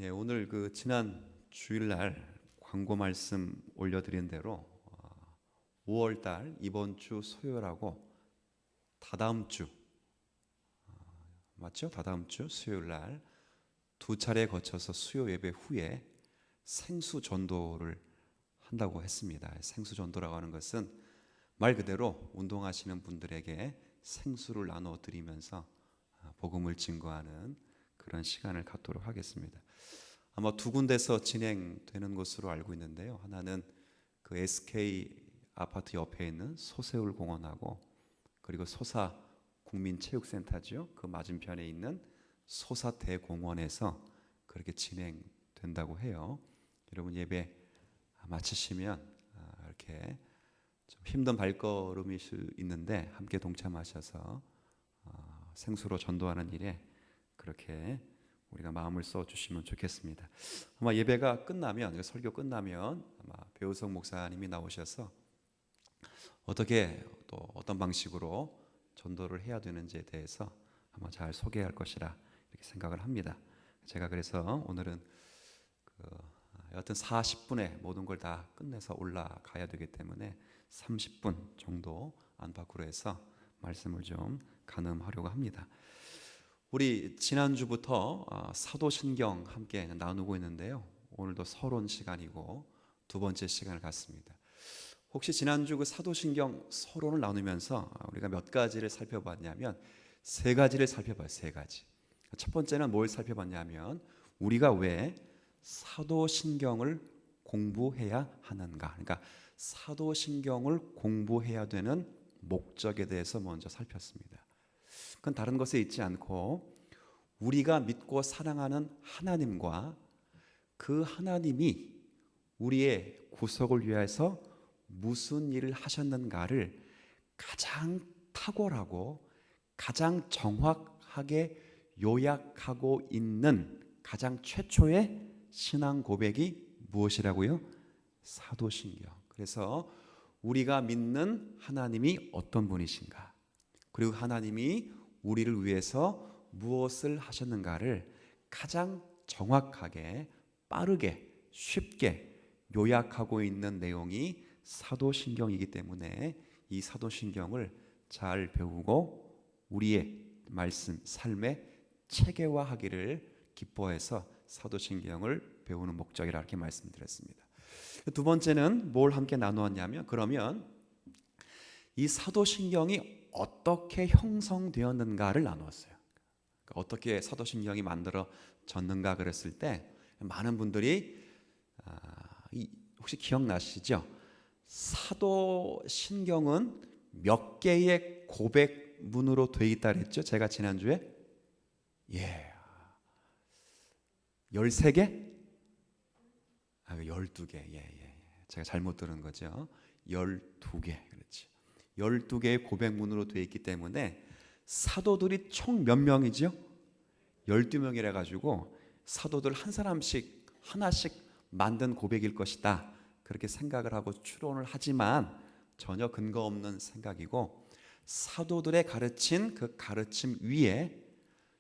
오늘 지난 주일날 광고 말씀 올려드린 대로 5월달 이번 주 수요일하고 다다음 주 맞죠? 다다음 주 수요일날 두 차례에 거쳐서 수요 예배 후에 생수 전도를 한다고 했습니다. 생수 전도라고 하는 것은 말 그대로 운동하시는 분들에게 생수를 나눠 드리면서 복음을 증거하는 그런 시간을 갖도록 하겠습니다. 아마 두 군데서 진행되는 것으로 알고 있는데요. 하나는 그 SK 아파트 옆에 있는 소세울 공원하고, 그리고 소사 국민체육센터죠. 그 맞은편에 있는 소사대공원에서 그렇게 진행된다고 해요. 여러분 예배 마치시면 이렇게 좀 힘든 발걸음일 수 있는데 함께 동참하셔서 생수로 전도하는 일에 그렇게 우리가 마음을 써주시면 좋겠습니다. 아마 예배가 끝나면, 설교 끝나면 아마 배우석 목사님이 나오셔서 어떻게 또 어떤 방식으로 전도를 해야 되는지에 대해서 아마 잘 소개할 것이라 이렇게 생각을 합니다. 제가 그래서 오늘은 여하튼 40분에 모든 걸 다 끝내서 올라가야 되기 때문에 30분 정도 안팎으로 해서 말씀을 좀 가늠하려고 합니다. 우리 지난주부터 사도신경 함께 나누고 있는데요. 오늘도 서론 시간이고 두 번째 시간을 갖습니다. 혹시 지난주 그 사도신경 서론을 나누면서 우리가 몇 가지를 살펴봤냐면 세 가지를 살펴봐요. 세 가지. 첫 번째는 뭘 살펴봤냐면 우리가 왜 사도신경을 공부해야 하는가. 그러니까 사도신경을 공부해야 되는 목적에 대해서 먼저 살폈습니다. 그건 다른 것에 있지 않고 우리가 믿고 사랑하는 하나님과 그 하나님이 우리의 구속을 위해서 무슨 일을 하셨는가를 가장 탁월하고 가장 정확하게 요약하고 있는 가장 최초의 신앙 고백이 무엇이라고요? 사도신경. 그래서 우리가 믿는 하나님이 어떤 분이신가, 그리고 하나님이 우리를 위해서 무엇을 하셨는가를 가장 정확하게 빠르게 쉽게 요약하고 있는 내용이 사도신경이기 때문에 이 사도신경을 잘 배우고 우리의 말씀, 삶에 체계화하기를 기뻐해서 사도신경을 배우는 목적이라 이렇게 말씀드렸습니다. 두 번째는 뭘 함께 나누었냐면, 그러면 이 사도신경이 어떻게 형성되었는가를 나누었어요. 어떻게 사도신경이 만들어졌는가 그랬을 때 많은 분들이 혹시 기억나시죠? 사도신경은 몇 개의 고백문으로 되어 있다 그랬죠? 제가 지난주에 13개? 12개. 제가 잘못 들은 거죠. 12개. 그렇지. 12개의 고백문으로 되어 있기 때문에 사도들이 총 몇 명이죠? 12명이라 가지고 사도들 한 사람씩 하나씩 만든 고백일 것이다, 그렇게 생각을 하고 추론을 하지만 전혀 근거 없는 생각이고, 사도들의 가르친 그 가르침 위에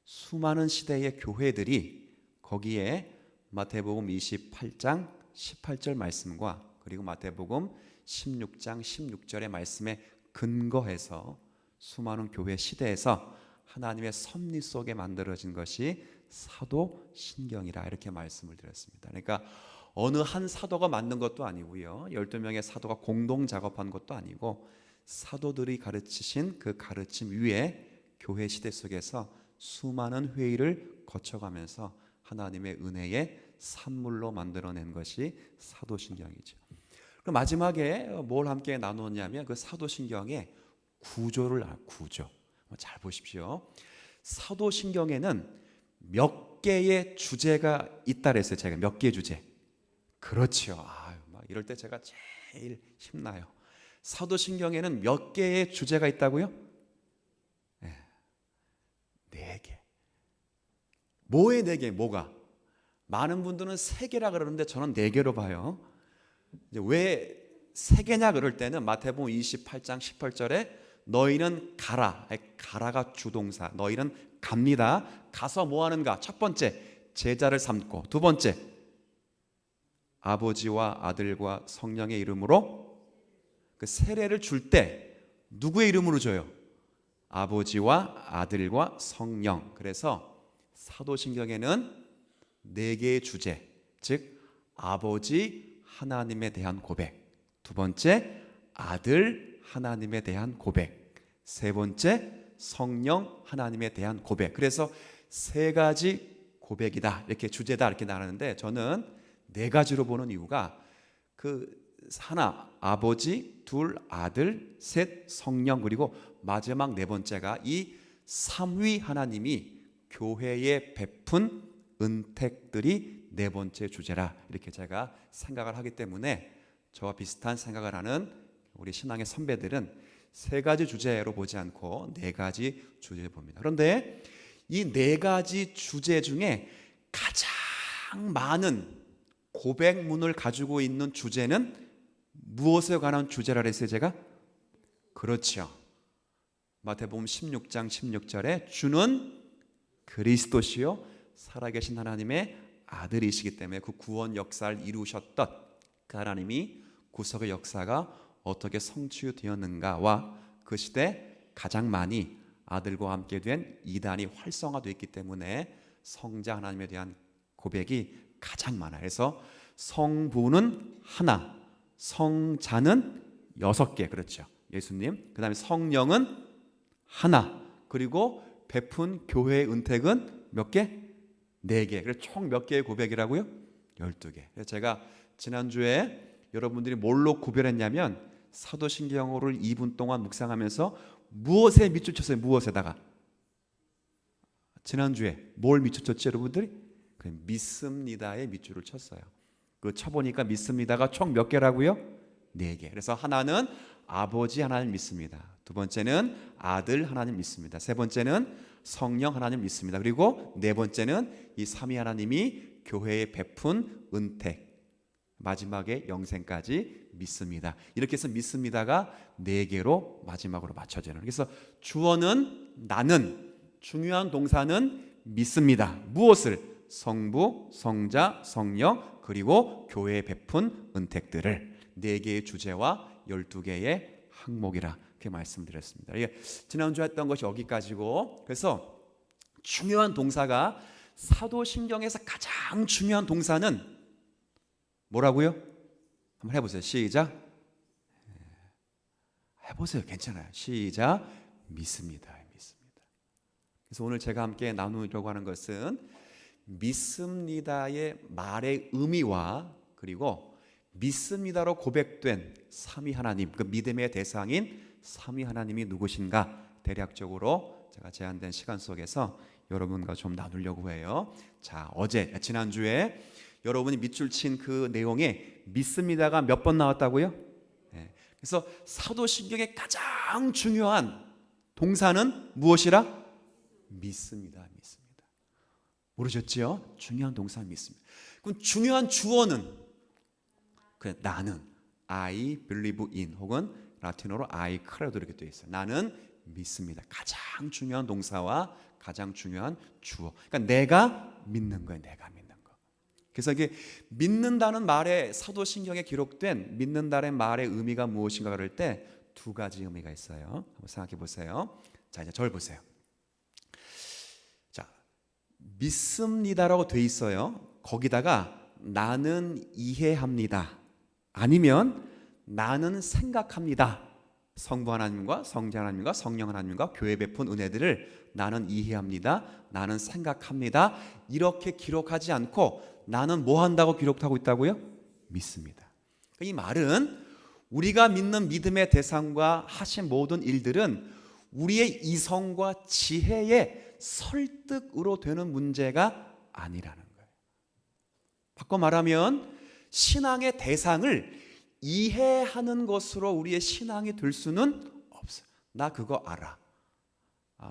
수많은 시대의 교회들이 거기에 마태복음 28장 18절 말씀과 그리고 마태복음 16장 16절의 말씀에 근거해서 수많은 교회 시대에서 하나님의 섭리 속에 만들어진 것이 사도신경이라 이렇게 말씀을 드렸습니다. 그러니까 어느 한 사도가 만든 것도 아니고요, 12명의 사도가 공동 작업한 것도 아니고 사도들이 가르치신 그 가르침 위에 교회 시대 속에서 수많은 회의를 거쳐가면서 하나님의 은혜의 산물로 만들어낸 것이 사도신경이죠. 그럼 마지막에 뭘 함께 나누었냐면 그 사도신경의 구조. 잘 보십시오. 사도신경에는 몇 개의 주제가 있다 그랬어요. 제가 몇 개의 주제. 그렇죠. 이럴 때 제가 제일 힘나요. 사도신경에는 몇 개의 주제가 있다고요? 4개. 뭐의 4개? 뭐가? 많은 분들은 3개라 그러는데 저는 4개로 봐요. 이제 왜 3개냐 그럴 때는 마태복음 28장 18절에 너희는 가라. 가라가 주동사. 너희는 갑니다. 가서 뭐 하는가? 첫 번째, 제자를 삼고, 두 번째 아버지와 아들과 성령의 이름으로 그 세례를 줄 때 누구의 이름으로 줘요? 아버지와 아들과 성령. 그래서 사도신경에는 네 개의 주제, 즉 아버지 하나님에 대한 고백, 두 번째 아들 하나님에 대한 고백, 세 번째 성령 하나님에 대한 고백. 그래서 세 가지 고백이다, 이렇게 주제다, 이렇게 나누는데 저는 네 가지로 보는 이유가 하나 아버지, 둘 아들, 셋 성령, 그리고 마지막 네 번째가 이 삼위 하나님이 교회에 베푼 은택들이 네 번째 주제라, 이렇게 제가 생각을 하기 때문에 저와 비슷한 생각을 하는 우리 신앙의 선배들은 세 가지 주제로 보지 않고 네 가지 주제를 봅니다. 그런데 이 네 가지 주제 중에 가장 많은 고백문을 가지고 있는 주제는 무엇에 관한 주제라 그랬어요 제가? 그렇죠. 마태복음 16장 16절에 주는 그리스도시요 살아계신 하나님의 아들이시기 때문에 그 구원 역사를 이루셨던 그 하나님이 구속의 역사가 어떻게 성취되었는가와 그 시대 가장 많이 아들과 함께 된 이단이 활성화되어 있기 때문에 성자 하나님에 대한 고백이 가장 많아요. 그래서 성부는 하나, 성자는 6개, 그렇죠. 예수님. 그 다음에 성령은 하나, 그리고 베푼 교회의 은택은 몇 개? 4개. 그래서 총 몇 개의 고백이라고요? 12개. 그래서 제가 지난주에 여러분들이 뭘로 구별했냐면 사도신경호를 2분 동안 묵상하면서 무엇에 밑줄 쳤어요? 무엇에다가? 지난주에 뭘 밑줄 쳤지 여러분들이? 믿습니다에 밑줄을 쳤어요. 그 쳐보니까 믿습니다가 총 몇 개라고요? 4개. 그래서 하나는 아버지 하나님 믿습니다. 두 번째는 아들 하나님 믿습니다. 세 번째는 성령 하나님 믿습니다. 그리고 네 번째는 이 삼위 하나님이 교회에 베푼 은택, 마지막에 영생까지 믿습니다. 이렇게 해서 믿습니다가 4개로 마지막으로 맞춰지는. 그래서 주어는 나는, 중요한 동사는 믿습니다. 무엇을? 성부, 성자, 성령, 그리고 교회에 베푼 은택들을 4개의 주제와 12개의 항목이라 그렇게 말씀드렸습니다. 이게 지난주에 했던 것이 여기까지고, 그래서 중요한 동사가 사도신경에서 가장 중요한 동사는 뭐라고요? 한번 해보세요. 시작. 해보세요. 괜찮아요. 시작. 믿습니다. 믿습니다. 그래서 오늘 제가 함께 나누려고 하는 것은 믿습니다의 말의 의미와 그리고 믿습니다로 고백된 삼위 하나님, 그 믿음의 대상인 삼위 하나님이 누구신가 대략적으로 제가 제한된 시간 속에서 여러분과 좀 나누려고 해요. 자, 지난주에 여러분이 밑줄 친 그 내용에 믿습니다가 몇 번 나왔다고요? 네. 그래서 사도신경의 가장 중요한 동사는 무엇이라? 믿습니다. 믿습니다. 모르셨지요? 중요한 동사 믿습니다. 그럼 중요한 주어는 나는 I believe in 혹은 라틴어로 I credo 이렇게 되어 있어요. 나는 믿습니다. 가장 중요한 동사와 가장 중요한 주어. 그러니까 내가 믿는 거예요. 내가 믿는 거. 그래서 이게 믿는다는 말에 사도신경에 기록된 믿는다는 말의 의미가 무엇인가 그럴 때 두 가지 의미가 있어요. 한번 생각해 보세요. 자, 이제 저를 보세요. 자, 믿습니다라고 돼 있어요. 거기다가 나는 이해합니다. 아니면 나는 생각합니다. 성부 하나님과 성자 하나님과 성령 하나님과 교회 베푼 은혜들을 나는 이해합니다. 나는 생각합니다. 이렇게 기록하지 않고 나는 뭐 한다고 기록하고 있다고요? 믿습니다. 이 말은 우리가 믿는 믿음의 대상과 하신 모든 일들은 우리의 이성과 지혜의 설득으로 되는 문제가 아니라는 거예요. 바꿔 말하면 신앙의 대상을 이해하는 것으로 우리의 신앙이 될 수는 없어요. 나 그거 알아.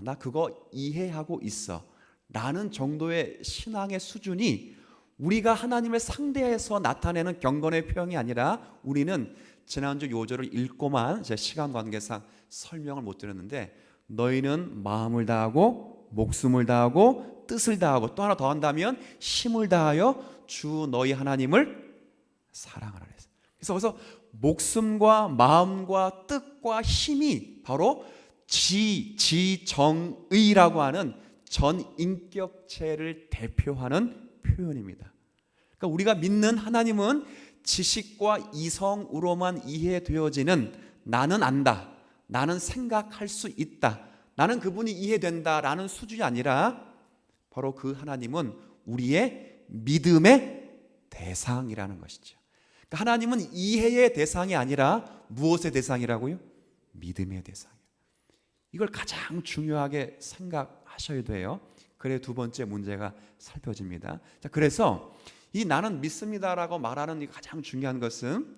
나 그거 이해하고 있어. 라는 정도의 신앙의 수준이 우리가 하나님을 상대해서 나타내는 경건의 표현이 아니라 우리는 지난주 요절을 읽고만 제 시간 관계상 설명을 못 드렸는데 너희는 마음을 다하고 목숨을 다하고 뜻을 다하고 또 하나 더 한다면 힘을 다하여 주 너희 하나님을 사랑하라 그랬어요. 그래서 목숨과 마음과 뜻과 힘이 바로 지정의라고 하는 전인격체를 대표하는 표현입니다. 그러니까 우리가 믿는 하나님은 지식과 이성으로만 이해되어지는 나는 안다, 나는 생각할 수 있다, 나는 그분이 이해된다라는 수준이 아니라 바로 그 하나님은 우리의 믿음의 대상이라는 것이죠. 그러니까 하나님은 이해의 대상이 아니라 무엇의 대상이라고요? 믿음의 대상이에요. 이걸 가장 중요하게 생각하셔야 돼요. 그래 두 번째 문제가 살펴집니다. 자, 그래서 이 나는 믿습니다라고 말하는 이 가장 중요한 것은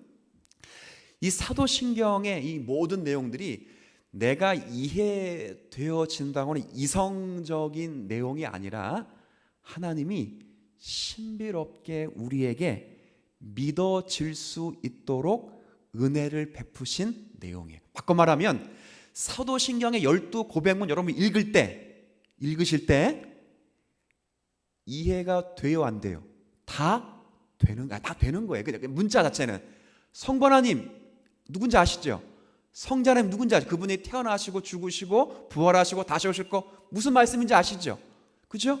이 사도신경의 이 모든 내용들이 내가 이해되어진다고는 이성적인 내용이 아니라 하나님이 신비롭게 우리에게 믿어질 수 있도록 은혜를 베푸신 내용이에요. 바꿔 말하면 사도신경의 12고백문 여러분 읽으실 때 이해가 돼요, 안 돼요? 다 되는 거예요. 문자 자체는 성부 하나님 누군지 아시죠? 성자 하나님 누군지 아시죠? 그분이 태어나시고 죽으시고 부활하시고 다시 오실 거 무슨 말씀인지 아시죠? 그죠?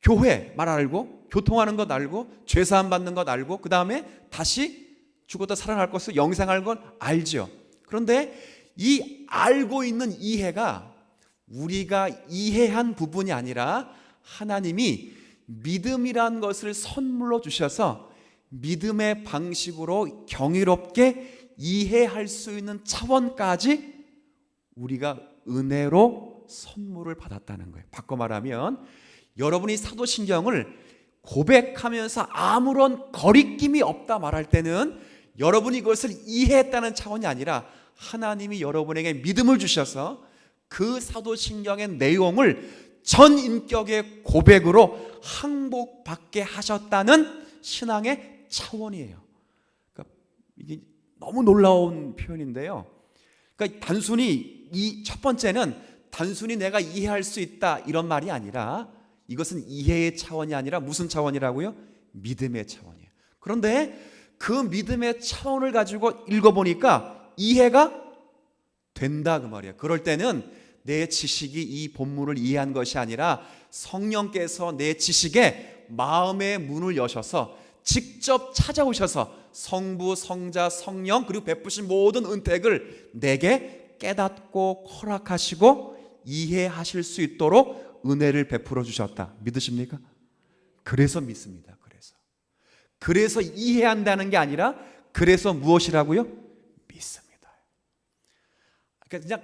교회 말 알고 교통하는 것 알고 죄사함 받는 것 알고 그 다음에 다시 죽었다 살아날 것을 영생할 건 알죠. 그런데 이 알고 있는 이해가 우리가 이해한 부분이 아니라 하나님이 믿음이란 것을 선물로 주셔서 믿음의 방식으로 경이롭게 이해할 수 있는 차원까지 우리가 은혜로 선물을 받았다는 거예요. 바꿔 말하면 여러분이 사도신경을 고백하면서 아무런 거리낌이 없다 말할 때는 여러분이 그것을 이해했다는 차원이 아니라 하나님이 여러분에게 믿음을 주셔서 그 사도신경의 내용을 전인격의 고백으로 항복받게 하셨다는 신앙의 차원이에요. 그러니까 이게 너무 놀라운 표현인데요. 그러니까 단순히 이 첫 번째는 단순히 내가 이해할 수 있다 이런 말이 아니라 이것은 이해의 차원이 아니라 무슨 차원이라고요? 믿음의 차원이에요. 그런데 그 믿음의 차원을 가지고 읽어보니까 이해가 된다 그 말이에요. 그럴 때는 내 지식이 이 본문을 이해한 것이 아니라 성령께서 내 지식에 마음의 문을 여셔서 직접 찾아오셔서 성부, 성자, 성령 그리고 베푸신 모든 은택을 내게 깨닫고 허락하시고 이해하실 수 있도록 은혜를 베풀어 주셨다. 믿으십니까? 그래서 믿습니다. 그래서 이해한다는 게 아니라 그래서 무엇이라고요? 믿습니다. 그냥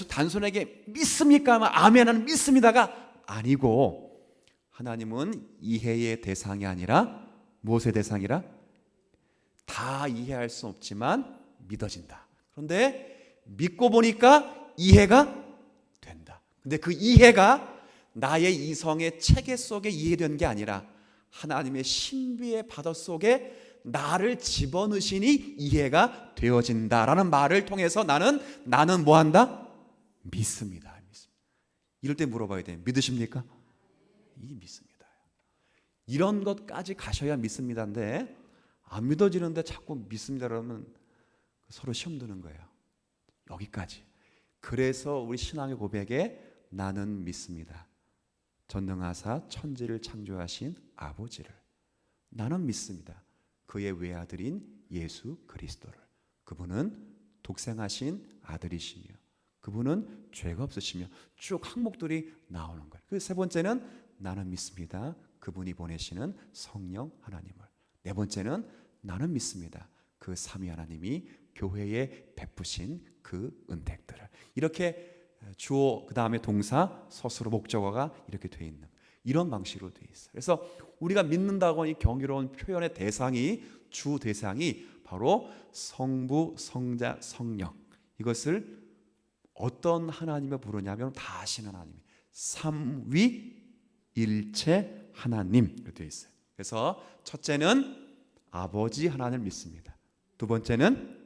단순하게 믿습니까? 하면 아멘은 믿습니다가 아니고 하나님은 이해의 대상이 아니라 무엇의 대상이라? 다 이해할 수 없지만 믿어진다. 그런데 믿고 보니까 이해가 된다. 근데 그 이해가 나의 이성의 체계 속에 이해된 게 아니라 하나님의 신비의 바다 속에 나를 집어넣으시니 이해가 되어진다라는 말을 통해서 나는 뭐한다? 믿습니다. 이럴 때 물어봐야 돼요. 믿으십니까? 이 믿습니다. 이런 것까지 가셔야 믿습니다인데 안 믿어지는데 자꾸 믿습니다 그러면 서로 시험 드는 거예요. 여기까지. 그래서 우리 신앙의 고백에 나는 믿습니다. 전능하사 천지를 창조하신 아버지를 나는 믿습니다. 그의 외아들인 예수 그리스도를 그분은 독생하신 아들이시며 그분은 죄가 없으시며 쭉 항목들이 나오는 거예요. 그 세 번째는 나는 믿습니다. 그분이 보내시는 성령 하나님을. 네 번째는 나는 믿습니다. 그 삼위 하나님이 교회에 베푸신 그 은택들을. 이렇게 주어 그 다음에 동사 서술어 목적어가 이렇게 돼 있는 이런 방식으로 돼 있어요. 그래서 우리가 믿는다고 이 경이로운 표현의 대상이 주 대상이 바로 성부, 성자, 성령. 이것을 어떤 하나님을 부르냐면 다 아신 하나님, 삼위일체 하나님 이렇게 돼 있어요. 그래서 첫째는 아버지 하나님을 믿습니다. 두 번째는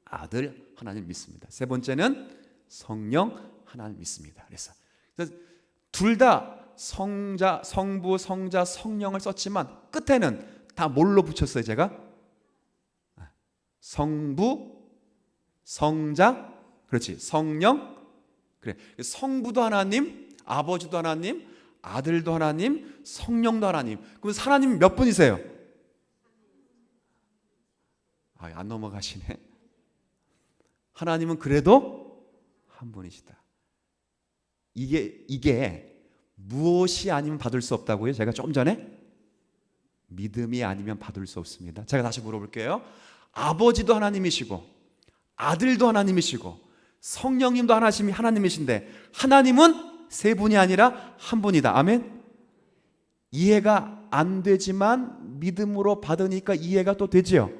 아들 하나님 믿습니다. 세 번째는 성령 하나님 믿습니다. 그래서 둘 다 성자, 성부, 성자, 성령을 썼지만 끝에는 다 뭘로 붙였어요? 제가 성부, 성자, 그렇지, 성령. 그래, 성부도 하나님, 아버지도 하나님, 아들도 하나님, 성령도 하나님. 그럼 하나님 몇 분이세요? 안 넘어가시네. 하나님은 그래도 한 분이시다. 이게 무엇이 아니면 받을 수 없다고요? 제가 조금 전에 믿음이 아니면 받을 수 없습니다. 제가 다시 물어볼게요. 아버지도 하나님이시고 아들도 하나님이시고 성령님도 하나님이신데 하나님은 세 분이 아니라 한 분이다. 아멘. 이해가 안 되지만 믿음으로 받으니까 이해가 또 되지요.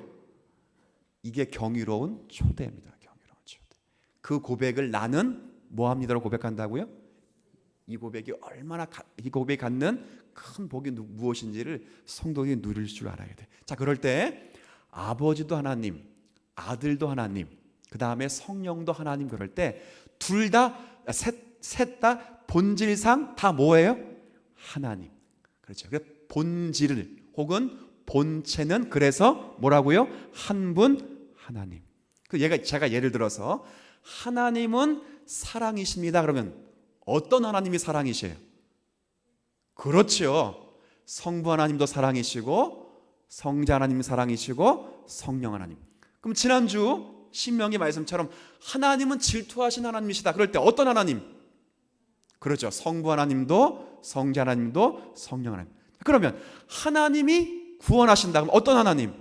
이게 경이로운 초대입니다. 경이로운 초대. 그 고백을 나는 뭐합니다라고 고백한다고요? 이 고백이 이 고백이 갖는 큰 복이 무엇인지를 성도들이 누릴 줄 알아야 돼. 자, 그럴 때 아버지도 하나님, 아들도 하나님, 그 다음에 성령도 하나님. 그럴 때 둘 다 셋 다 본질상 다 뭐예요? 하나님. 그렇죠. 본질을 혹은 본체는 그래서 뭐라고요? 한 분 하나님. 제가 예를 들어서 하나님은 사랑이십니다. 그러면 어떤 하나님이 사랑이세요? 그렇죠. 성부 하나님도 사랑이시고 성자 하나님이 사랑이시고 성령 하나님. 그럼 지난주 신명기 말씀처럼 하나님은 질투하신 하나님이시다. 그럴 때 어떤 하나님? 그렇죠. 성부 하나님도 성자 하나님도 성령 하나님. 그러면 하나님이 구원하신다. 그럼 어떤 하나님?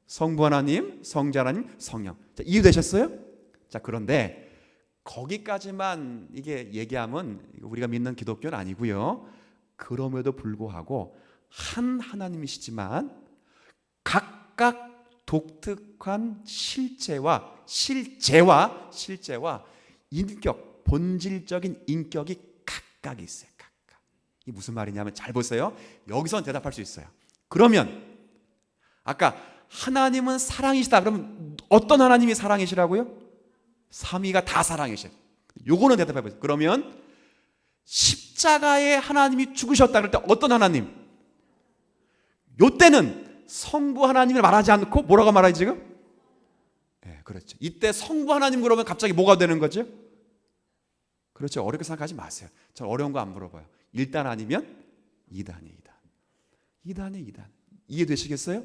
성부 하나님, 성자 하나님, 성령. 자, 이해되셨어요? 자, 그런데 거기까지만 이게 얘기하면 우리가 믿는 기독교는 아니고요. 그럼에도 불구하고 한 하나님이시지만 각각 독특한 실제와 인격, 본질적인 인격이 각각 있어요. 각각. 이게 무슨 말이냐면 잘 보세요. 여기서 대답할 수 있어요. 그러면 아까 하나님은 사랑이시다. 그러면 어떤 하나님이 사랑이시라고요? 삼위가 다 사랑이셔요. 요거는 대답해 보세요. 그러면 십자가에 하나님이 죽으셨다 그럴 때 어떤 하나님? 요때는 성부 하나님을 말하지 않고 뭐라고 말하지 지금? 네, 그렇죠. 이때 성부 하나님 그러면 갑자기 뭐가 되는 거죠? 그렇죠. 어렵게 생각하지 마세요. 전 어려운 거 안 물어봐요. 1단 아니면 2단이에요. 2단이에요. 이해되시겠어요?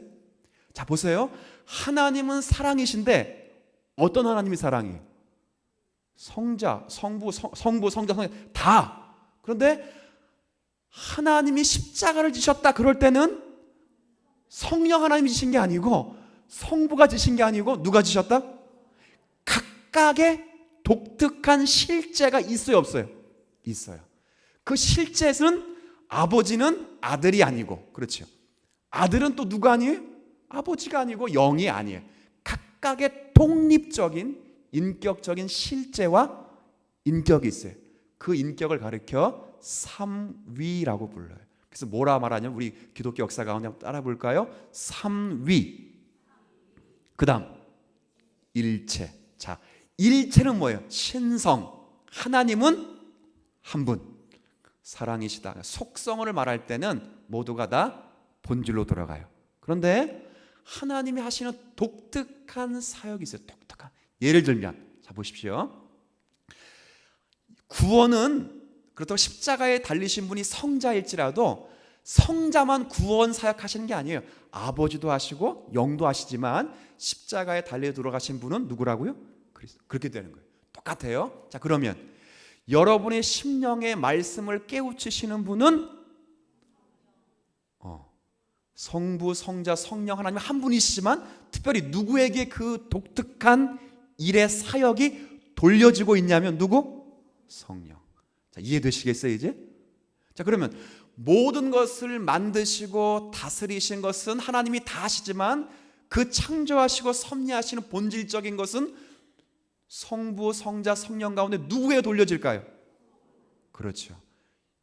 자, 보세요. 하나님은 사랑이신데 어떤 하나님이 사랑이에요? 성자, 성부, 성자 다. 그런데 하나님이 십자가를 지셨다 그럴 때는 성령 하나님이 지신 게 아니고 성부가 지신 게 아니고 누가 지셨다? 각각의 독특한 실제가 있어요, 없어요? 있어요. 그 실제는 아버지는 아들이 아니고, 그렇죠. 아들은 또 누가 아니에요? 아버지가 아니고 영이 아니에요. 각각의 독립적인 인격적인 실제와 인격이 있어요. 그 인격을 가리켜 삼위라고 불러요. 그래서 뭐라 말하냐면 우리 기독교 역사 가운데 한번 따라 볼까요? 삼위. 그 다음 일체. 자, 일체는 뭐예요? 신성. 하나님은 한 분. 사랑이시다. 속성을 말할 때는 모두가 다 본질로 돌아가요. 그런데 하나님이 하시는 독특한 사역이 있어요. 독특한. 예를 들면 자 보십시오. 구원은 그렇다고 십자가에 달리신 분이 성자일지라도 성자만 구원 사역하시는 게 아니에요. 아버지도 하시고 영도 하시지만 십자가에 달려 들어가신 분은 누구라고요? 그리스도. 그렇게 되는 거예요. 똑같아요. 자, 그러면 여러분의 심령의 말씀을 깨우치시는 분은 성부, 성자, 성령 하나님 한 분이시지만 특별히 누구에게 그 독특한 일의 사역이 돌려지고 있냐면 누구? 성령. 자, 이해되시겠어요 이제? 자, 그러면 모든 것을 만드시고 다스리신 것은 하나님이 다 하시지만 그 창조하시고 섭리하시는 본질적인 것은 성부, 성자, 성령 가운데 누구에 돌려질까요? 그렇죠.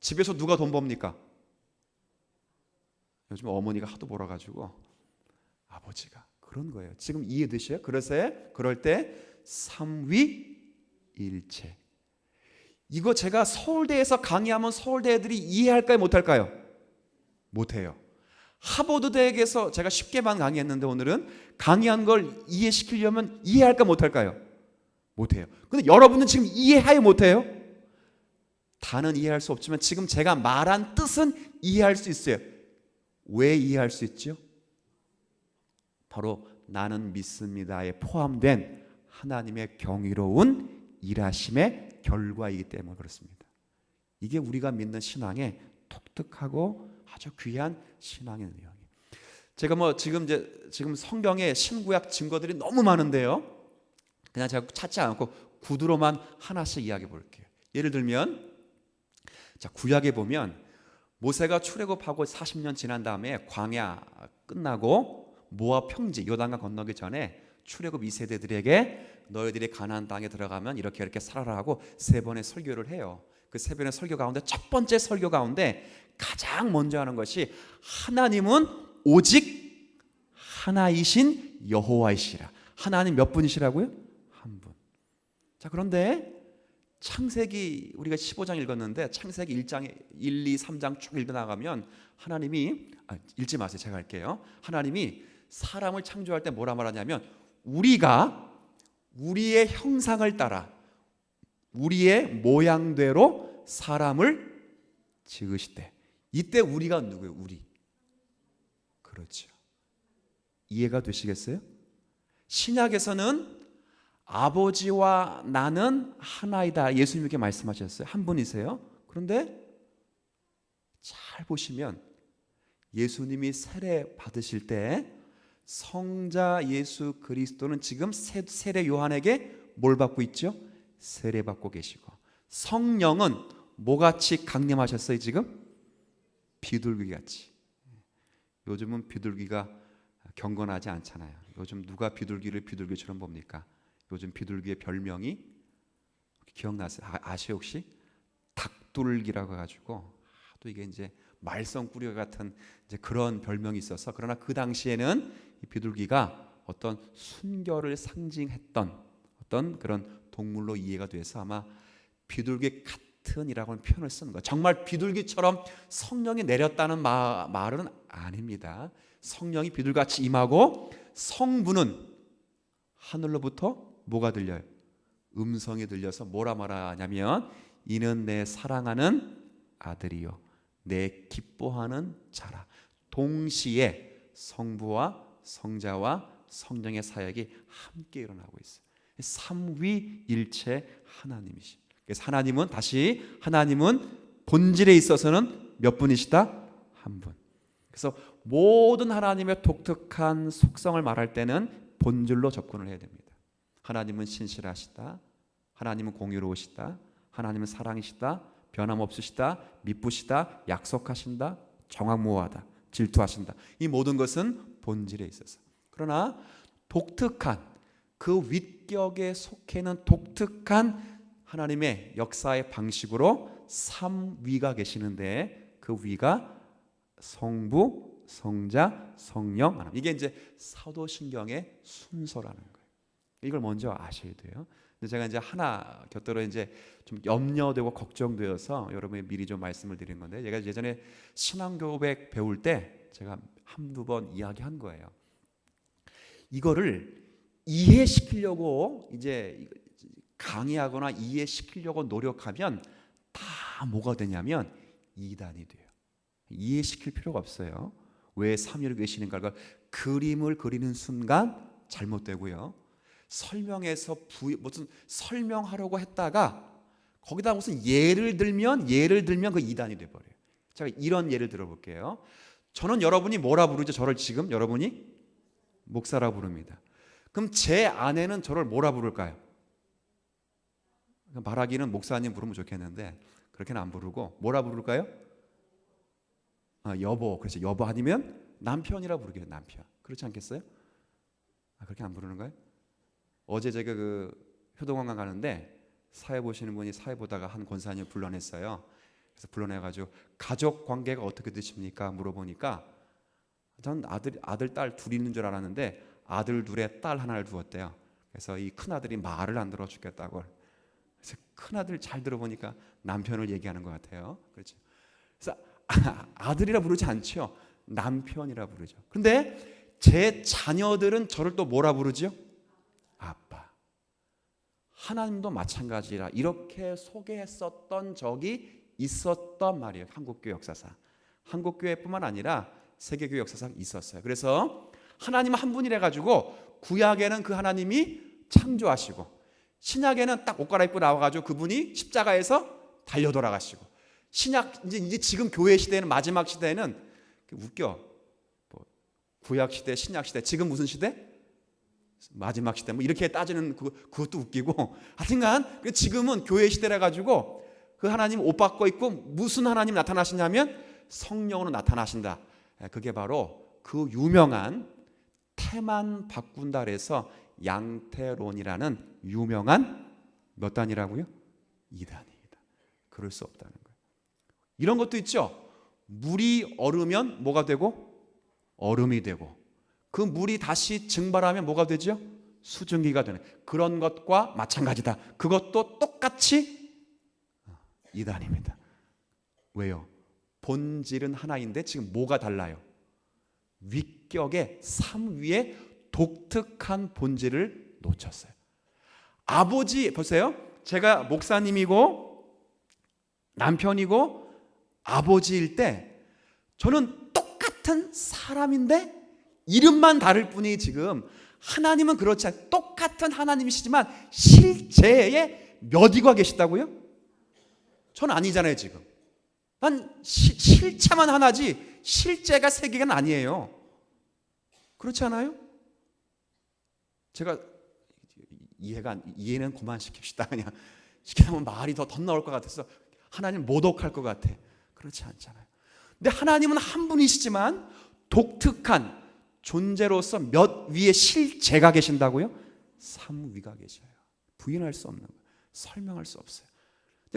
집에서 누가 돈 법니까? 요즘 어머니가 하도 벌어가지고 아버지가. 그런 거예요. 지금 이해되셔요? 그럴 때 삼위일체. 이거 제가 서울대에서 강의하면 서울대 애들이 이해할까요, 못할까요? 못해요. 하버드 대학에서 제가 쉽게만 강의했는데 오늘은 강의한 걸 이해시키려면 이해할까 못할까요? 못해요. 근데 여러분은 지금 이해해요, 못해요? 다는 이해할 수 없지만 지금 제가 말한 뜻은 이해할 수 있어요. 왜 이해할 수 있죠? 바로 나는 믿습니다에 포함된 하나님의 경이로운 일하심의 결과이기 때문에 그렇습니다. 이게 우리가 믿는 신앙의 독특하고 아주 귀한 신앙의 내용이에요. 제가 지금 성경에 신구약 증거들이 너무 많은데요. 그냥 제가 찾지 않고 구두로만 하나씩 이야기해 볼게요. 예를 들면 자, 구약에 보면 모세가 출애굽하고 40년 지난 다음에 광야 끝나고 모압 평지 요단강 건너기 전에 출애굽 2세대들에게 너희들이 가나안 땅에 들어가면 이렇게 살아라 하고 3번의 설교를 해요. 그 3번의 설교 가운데 첫 번째 설교 가운데 가장 먼저 하는 것이 하나님은 오직 하나이신 여호와이시라. 하나님 몇 분이시라고요? 한 분. 자, 그런데 창세기 우리가 15장 읽었는데 창세기 1장 1, 2, 3장 쭉 읽어나가면 하나님이 읽지 마세요. 제가 할게요. 하나님이 사람을 창조할 때 뭐라 말하냐면 우리가 우리의 형상을 따라 우리의 모양대로 사람을 지으시되 이때 우리가 누구예요? 우리. 그렇죠. 이해가 되시겠어요? 신약에서는 아버지와 나는 하나이다. 예수님께 말씀하셨어요. 한 분이세요. 그런데 잘 보시면 예수님이 세례 받으실 때 성자 예수 그리스도는 지금 세례 요한에게 뭘 받고 있죠? 세례 받고 계시고 성령은 뭐같이 강림하셨어요 지금? 비둘기같이. 요즘은 비둘기가 경건하지 않잖아요. 요즘 누가 비둘기를 비둘기처럼 봅니까? 요즘 비둘기의 별명이 기억나세요? 아세요 혹시? 닭둘기라고 해가지고 또 이게 이제 말썽꾸러기 같은 이제 그런 별명이 있어서 그러나 그 당시에는 이 비둘기가 어떤 순결을 상징했던 어떤 그런 동물로 이해가 돼서 아마 비둘기 같은이라고 하는 표현을 쓰는 거예요. 정말 비둘기처럼 성령이 내렸다는 말은 아닙니다. 성령이 비둘기같이 임하고 성부는 하늘로부터 뭐가 들려요? 음성이 들려서 뭐라 말하냐면 이는 내 사랑하는 아들이요 내 기뻐하는 자라. 동시에 성부와 성자와 성령의 사역이 함께 일어나고 있어요. 삼위일체 하나님이시. 그래서 하나님은 본질에 있어서는 몇 분이시다? 한 분. 그래서 모든 하나님의 독특한 속성을 말할 때는 본질로 접근을 해야 됩니다. 하나님은 신실하시다. 하나님은 공의로우시다. 하나님은 사랑이시다. 변함없으시다. 미쁘시다. 약속하신다. 정확무호하다. 질투하신다. 이 모든 것은 본질에 있어서. 그러나 독특한 그 윗격에 속해 있는 독특한 하나님의 역사의 방식으로 삼위가 계시는데 그 위가 성부, 성자, 성령 하나님. 이게 이제 사도신경의 순서라는 거예요. 이걸 먼저 아셔야 돼요. 근데 제가 이제 하나 곁들여 이제 좀 염려되고 걱정되어서 여러분이 미리 좀 말씀을 드린 건데, 제가 예전에 신앙교백 배울 때 제가 한두 번 이야기한 거예요. 이거를 이해시키려고 이제 강의하거나 이해시키려고 노력하면 다 뭐가 되냐면 이단이 돼요. 이해시킬 필요가 없어요. 왜 삼위로 계시는가를 그림을 그리는 순간 잘못되고요. 설명해서 무슨 설명하려고 했다가 거기다 무슨 예를 들면 그 이단이 돼 버려요. 제가 이런 예를 들어볼게요. 저는 여러분이 뭐라 부르죠? 저를 지금 여러분이 목사라 부릅니다. 그럼 제 아내는 저를 뭐라 부를까요? 말하기는 목사님 부르면 좋겠는데 그렇게는 안 부르고 뭐라 부를까요? 여보. 그렇죠. 여보 아니면 남편이라 부르게요. 남편. 그렇지 않겠어요? 그렇게 안 부르는 거예요? 어제 제가 그 효동관광 가는데 사회 보시는 분이 사회 보다가 한 권사님 불러냈어요. 그래서 불러내가지고 가족 관계가 어떻게 되십니까? 물어보니까 전 아들 딸 둘이 있는 줄 알았는데 아들 둘에 딸 하나를 두었대요. 그래서 이 큰 아들이 말을 안 들어 죽겠다고. 그래서 큰아들 잘 들어보니까 남편을 얘기하는 것 같아요. 그렇죠. 그래서 아들이라 부르지 않죠. 남편이라 부르죠. 그런데 제 자녀들은 저를 또 뭐라 부르죠? 아빠. 하나님도 마찬가지라 이렇게 소개했었던 적이 있었단 말이에요. 한국교회 역사상. 한국교회뿐만 아니라 세계교회 역사상 있었어요. 그래서 하나님 한 분이라 가지고 구약에는 그 하나님이 창조하시고 신약에는 딱 옷 갈아입고 나와가지고 그분이 십자가에서 달려 돌아가시고 신약 이제 지금 교회 시대는 마지막 시대에는 웃겨. 뭐 구약 시대, 신약 시대, 지금 무슨 시대? 마지막 시대. 뭐 이렇게 따지는 그것도 웃기고. 하여튼간 지금은 교회 시대라 가지고 그 하나님 옷 바꿔 입고 무슨 하나님 나타나시냐면 성령으로 나타나신다. 그게 바로 그 유명한 태만 바꾼다 그래서 양태론이라는 유명한 몇 단이라고요? 2단입니다. 그럴 수 없다는 거예요. 이런 것도 있죠. 물이 얼으면 뭐가 되고? 얼음이 되고 그 물이 다시 증발하면 뭐가 되죠? 수증기가 되는 그런 것과 마찬가지다. 그것도 똑같이 2단입니다. 왜요? 본질은 하나인데 지금 뭐가 달라요? 위격의 삶 위에 독특한 본질을 놓쳤어요. 아버지 보세요. 제가 목사님이고 남편이고 아버지일 때 저는 똑같은 사람인데 이름만 다를 뿐이 지금 하나님은 그렇지 않아요. 똑같은 하나님이시지만 실제에 몇 위가 계시다고요? 저는 아니잖아요 지금. 난 실체만 하나지 실제가 세 개가 아니에요. 그렇지 않아요? 제가 이해는 그만 시킵시다. 그냥 시키면 말이 더 나올 것 같아서 하나님 모독할 것 같아. 그렇지 않잖아요. 근데 하나님은 한 분이시지만 독특한 존재로서 몇 위의 실제가 계신다고요? 3위가 계셔요. 부인할 수 없는 거예요. 설명할 수 없어요.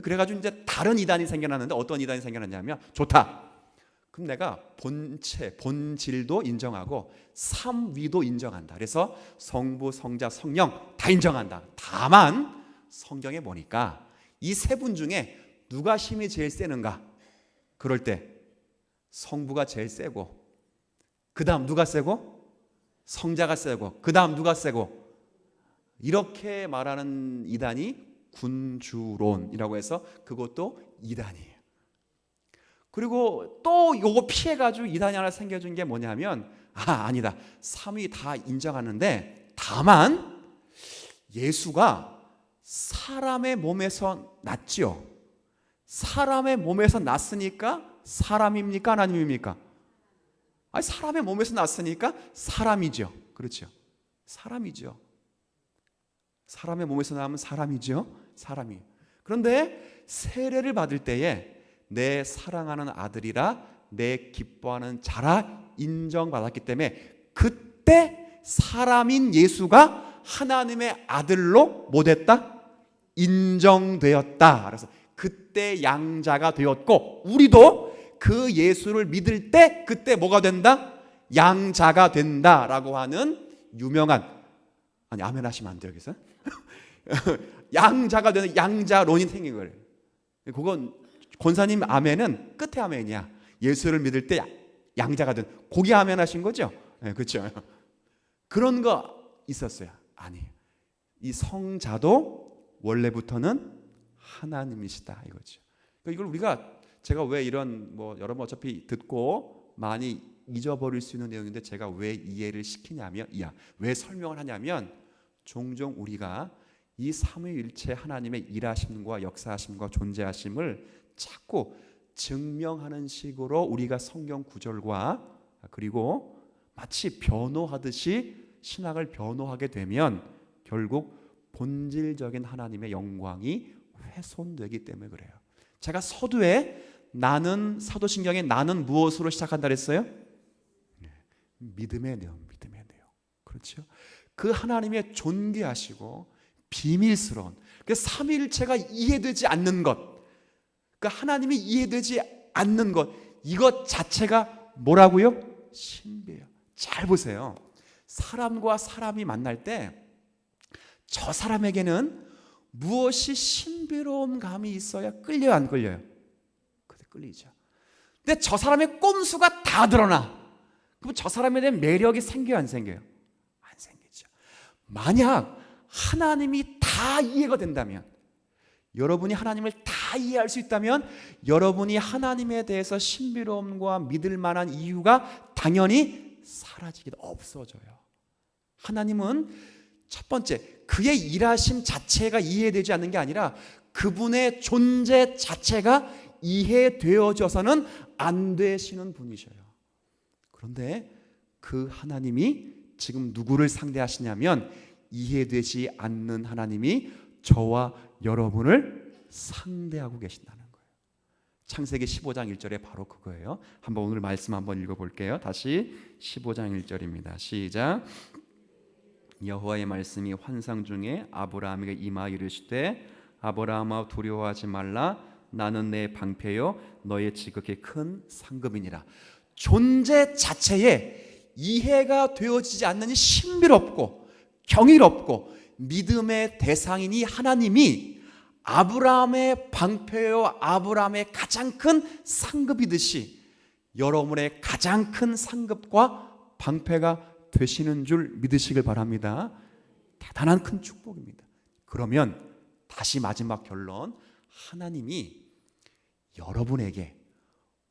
그래가지고 이제 다른 이단이 생겨났는데 어떤 이단이 생겨났냐면 좋다. 그럼 내가 본질도 인정하고 3위도 인정한다. 그래서 성부, 성자, 성령 다 인정한다. 다만 성경에 보니까 이 세 분 중에 누가 힘이 제일 세는가? 그럴 때 성부가 제일 세고 그 다음 누가 세고? 성자가 세고 그 다음 누가 세고? 이렇게 말하는 이단이 군주론이라고 해서 그것도 이단이에요. 그리고 또 요거 피해가지고 이단이 하나 생겨준 게 뭐냐면 아니다. 3위 다 인정하는데 다만 예수가 사람의 몸에서 났지요. 사람의 몸에서 났으니까 사람입니까? 하나님입니까? 아니, 사람의 몸에서 났으니까 사람이죠. 그렇죠. 사람이죠. 사람의 몸에서 나면 사람이죠. 사람이. 그런데 세례를 받을 때에 내 사랑하는 아들이라 내 기뻐하는 자라 인정받았기 때문에 그때 사람인 예수가 하나님의 아들로 뭐 됐다? 인정되었다. 그래서 그때 양자가 되었고 우리도 그 예수를 믿을 때 그때 뭐가 된다? 양자가 된다라고 하는 유명한 아니 아멘 하시면 안 돼요 여기서 양자가 되는 양자론이 생긴 거예요. 그건 권사님 아멘은 끝에 아멘이야. 예수를 믿을 때 양자가 된 고기 아멘 하신 거죠? 네, 그렇죠. 그런 거 있었어요. 아니 이 성자도 원래부터는 하나님이시다 이거죠. 이걸 우리가 제가 왜 이런 뭐 여러분 어차피 듣고 많이 잊어버릴 수 있는 내용인데 제가 왜 이해를 시키냐면 왜 설명을 하냐면 종종 우리가 이 삼위일체 하나님의 일하심과 역사하심과 존재하심을 자꾸 증명하는 식으로 우리가 성경 구절과 그리고 마치 변호하듯이 신학을 변호하게 되면 결국 본질적인 하나님의 영광이 훼손되기 때문에 그래요. 제가 서두에 사도신경에 나는 무엇으로 시작한다 그랬어요? 믿음의 내용. 그렇죠? 그 하나님의 존귀하시고 비밀스러운 그 삼위일체가 이해되지 않는 것, 그 하나님이 이해되지 않는 것, 이것 자체가 뭐라고요? 신비해요. 잘 보세요. 사람과 사람이 만날 때 저 사람에게는 무엇이 신비로운 감이 있어야 끌려요, 안 끌려요? 그때 끌리죠. 근데 저 사람의 꼼수가 다 드러나. 그럼 저 사람에 대한 매력이 생겨요, 안 생겨요? 안 생기죠. 만약 하나님이 다 이해가 된다면, 여러분이 하나님을 다 이해할 수 있다면, 여러분이 하나님에 대해서 신비로움과 믿을 만한 이유가 당연히 사라지기도 없어져요. 하나님은 첫 번째, 그의 일하심 자체가 이해되지 않는 게 아니라 그분의 존재 자체가 이해되어져서는 안 되시는 분이셔요. 그런데 그 하나님이 지금 누구를 상대하시냐면, 이해되지 않는 하나님이 저와 여러분을 상대하고 계신다는 거예요. 창세기 15장 1절에 바로 그거예요. 한번 오늘 말씀 한번 읽어볼게요. 다시 15장 1절입니다. 시작. 여호와의 말씀이 환상 중에 아브라함에게 임하 이르시되 아브라함아 두려워하지 말라 나는 내 방패요 너의 지극히 큰 상급이니라. 존재 자체에 이해가 되어지지 않는 신비롭고 경이롭고 믿음의 대상이니 하나님이 아브라함의 방패요 아브라함의 가장 큰 상급이듯이 여러분의 가장 큰 상급과 방패가 되시는 줄 믿으시길 바랍니다. 대단한 큰 축복입니다. 그러면 다시 마지막 결론, 하나님이 여러분에게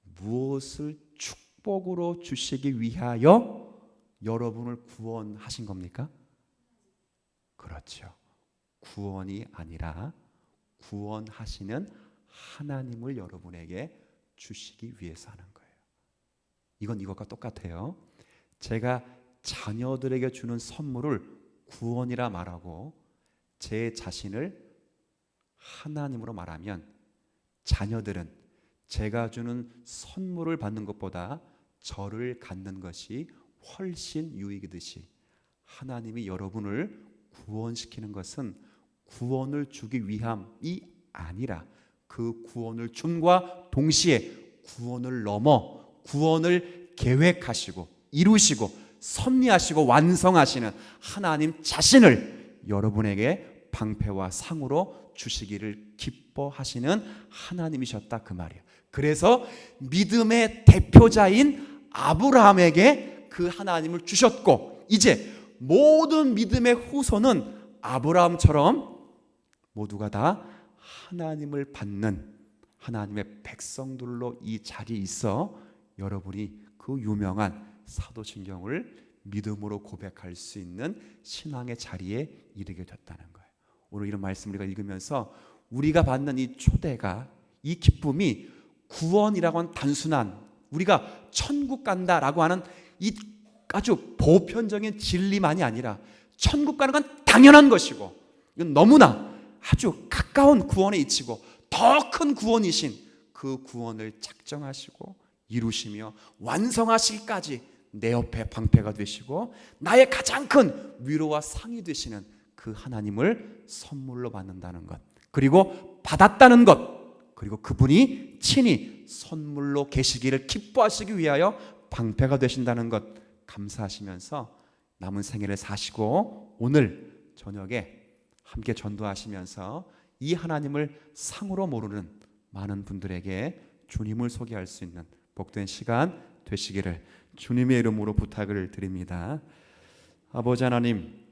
무엇을 축복으로 주시기 위하여 여러분을 구원하신 겁니까? 그렇죠. 구원이 아니라 구원하시는 하나님을 여러분에게 주시기 위해서 하는 거예요. 이건 이것과 똑같아요. 제가 자녀들에게 주는 선물을 구원이라 말하고 제 자신을 하나님으로 말하면 자녀들은 제가 주는 선물을 받는 것보다 저를 갖는 것이 훨씬 유익이듯이 하나님이 여러분을 구원시키는 것은 구원을 주기 위함이 아니라 그 구원을 줌과 동시에 구원을 넘어 구원을 계획하시고 이루시고 섭리하시고 완성하시는 하나님 자신을 여러분에게 방패와 상으로 주시기를 기뻐하시는 하나님이셨다 그 말이에요. 그래서 믿음의 대표자인 아브라함에게 그 하나님을 주셨고 이제 모든 믿음의 후손은 아브라함처럼 모두가 다 하나님을 받는 하나님의 백성들로 이 자리에 있어 여러분이 그 유명한 사도신경을 믿음으로 고백할 수 있는 신앙의 자리에 이르게 됐다는 거예요. 오늘 이런 말씀을 우리가 읽으면서 우리가 받는 이 초대가, 이 기쁨이 구원이라고 하는 단순한 우리가 천국 간다라고 하는 이 아주 보편적인 진리만이 아니라 천국 가는 건 당연한 것이고 이건 너무나 아주 가까운 구원에 이치고 더 큰 구원이신 그 구원을 작정하시고 이루시며 완성하시기까지 내 옆에 방패가 되시고 나의 가장 큰 위로와 상이 되시는 그 하나님을 선물로 받는다는 것, 그리고 받았다는 것, 그리고 그분이 친히 선물로 계시기를 기뻐하시기 위하여 방패가 되신다는 것 감사하시면서 남은 생애를 사시고 오늘 저녁에 함께 전도하시면서 이 하나님을 상으로 모르는 많은 분들에게 주님을 소개할 수 있는 복된 시간 되시기를 주님의 이름으로 부탁을 드립니다. 아버지 하나님,